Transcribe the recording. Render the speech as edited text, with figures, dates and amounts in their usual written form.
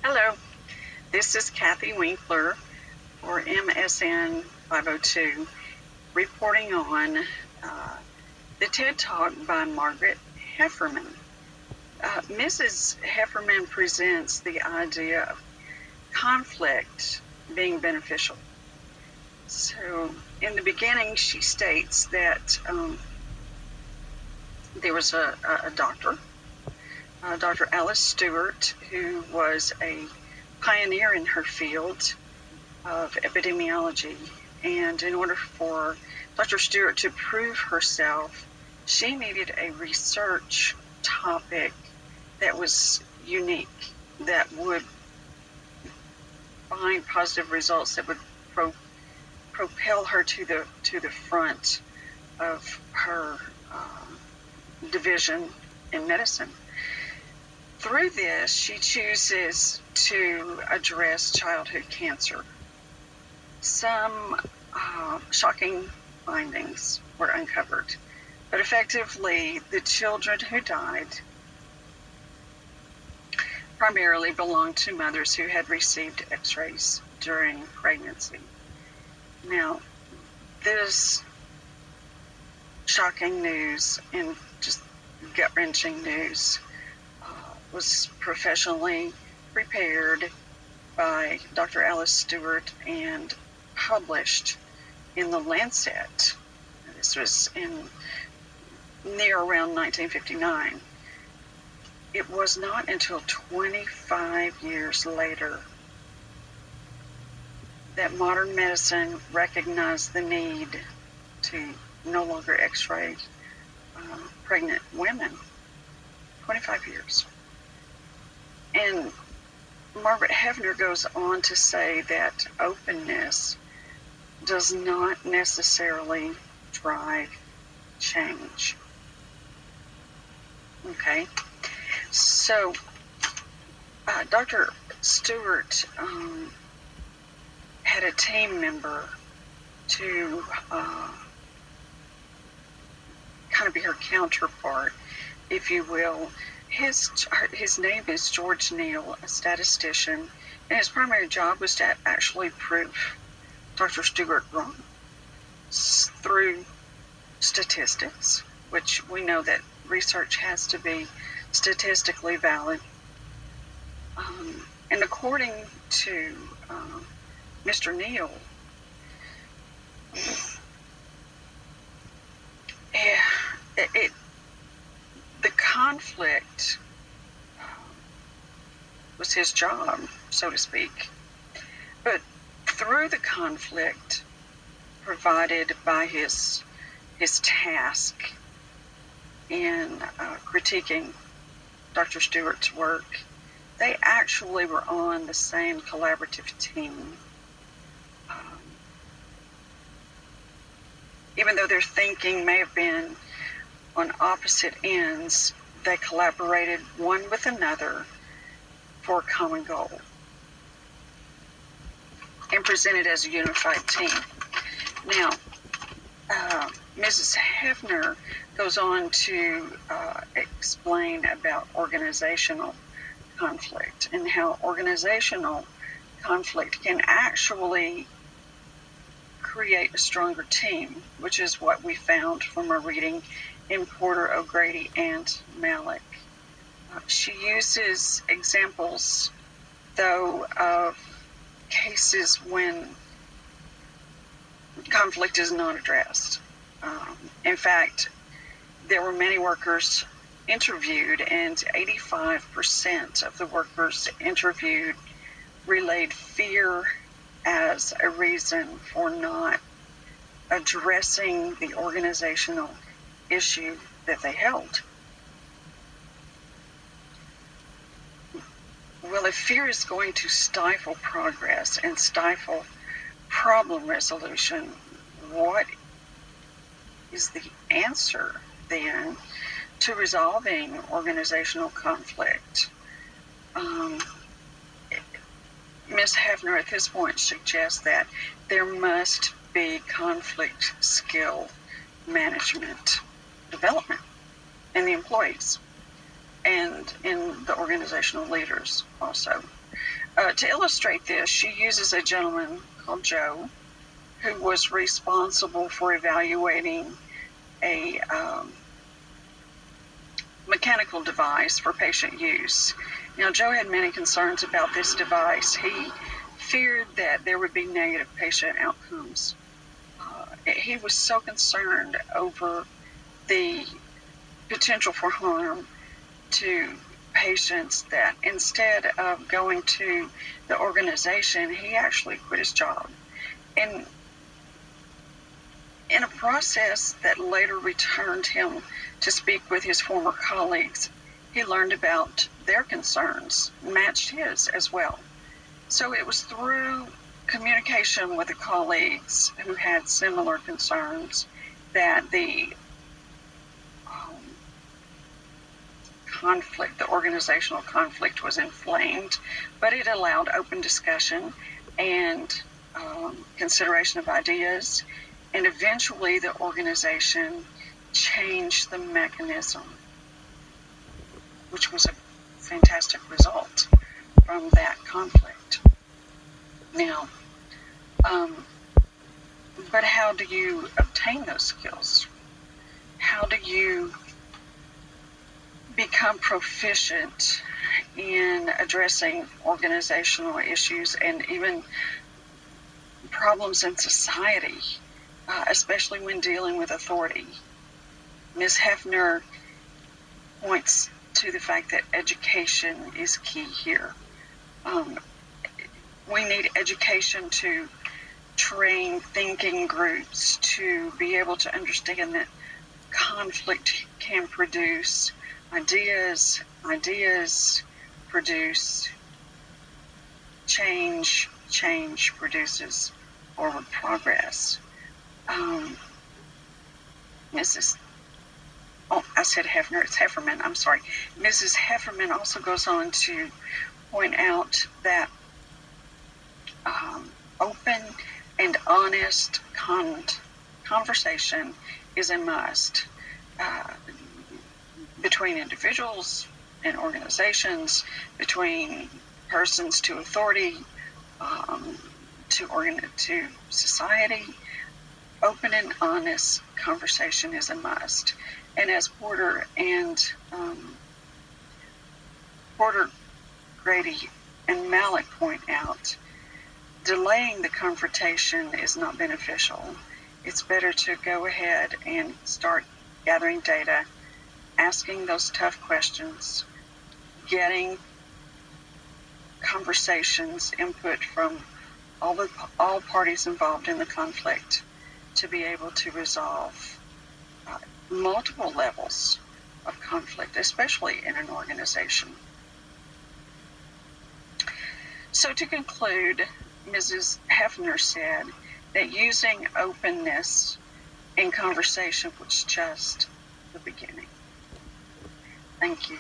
Hello, this is Kathy Winkler for MSN 502 reporting on the TED Talk by Margaret Hefferman. Mrs. Hefferman presents the idea of conflict being beneficial. So in the beginning, she states that there was a doctor, Dr. Alice Stewart, who was a pioneer in her field of epidemiology. And in order for Dr. Stewart to prove herself, she needed a research topic that was unique, that would find positive results, that would propel her to the front of her division in medicine. Through this, she chooses to address childhood cancer. Some shocking findings were uncovered, but effectively, the children who died primarily belonged to mothers who had received x-rays during pregnancy. Now, this shocking news and just gut-wrenching news was professionally prepared by Dr. Alice Stewart and published in the Lancet. This was near around 1959. It was not until 25 years later that modern medicine recognized the need to no longer x-ray pregnant women. 25 years. And Margaret Hefferman goes on to say that openness does not necessarily drive change. Okay, so Dr. Stewart had a team member to kind of be her counterpart, if you will. His name is George Neal, a statistician, and his primary job was to actually prove Dr. Stewart wrong through statistics, which we know that research has to be statistically valid. And according to Mr. Neal, the conflict was his job, so to speak. But through the conflict provided by his task in critiquing Dr. Stewart's work, they actually were on the same collaborative team. Even though their thinking may have been on opposite ends, they collaborated one with another for a common goal and presented as a unified team. Now, Mrs. Hefferman goes on to explain about organizational conflict and how organizational conflict can actually create a stronger team, which is what we found from our reading in Porter, O'Grady, and Malik. She uses examples, though, of cases when conflict is not addressed. In fact, there were many workers interviewed, and 85% of the workers interviewed relayed fear as a reason for not addressing the organizational issue that they held. Well, if fear is going to stifle progress and stifle problem resolution, what is the answer then to resolving organizational conflict? Ms. Hefferman at this point suggests that there must be conflict skill management development in the employees and in the organizational leaders also. To illustrate this, she uses a gentleman called Joe, who was responsible for evaluating a mechanical device for patient use. Now, Joe had many concerns about this device. He feared that there would be negative patient outcomes. He was so concerned over the potential for harm to patients that instead of going to the organization, he actually quit his job. And in a process that later returned him to speak with his former colleagues, he learned about their concerns, matched his as well. So it was through communication with the colleagues who had similar concerns that the conflict, the organizational conflict, was inflamed, but it allowed open discussion and consideration of ideas, and eventually the organization changed the mechanism, which was a fantastic result from that conflict. Now, but how do you obtain those skills? How do you become proficient in addressing organizational issues and even problems in society, especially when dealing with authority? Ms. Hefner points to the fact that education is key here. We need education to train thinking groups to be able to understand that conflict can produce ideas, ideas produce change, change produces forward progress. I said Hefner, it's Hefferman, I'm sorry. Mrs. Hefferman also goes on to point out that open and honest conversation is a must between individuals and organizations, between persons to authority, to society. Open and honest conversation is a must. And as Porter, Grady, and Malik point out, delaying the confrontation is not beneficial. It's better to go ahead and start gathering data, asking those tough questions, getting conversations, input from all parties involved in the conflict to be able to resolve multiple levels of conflict, especially in an organization. So to conclude, Mrs. Hefner said that using openness in conversation was just the beginning. Thank you.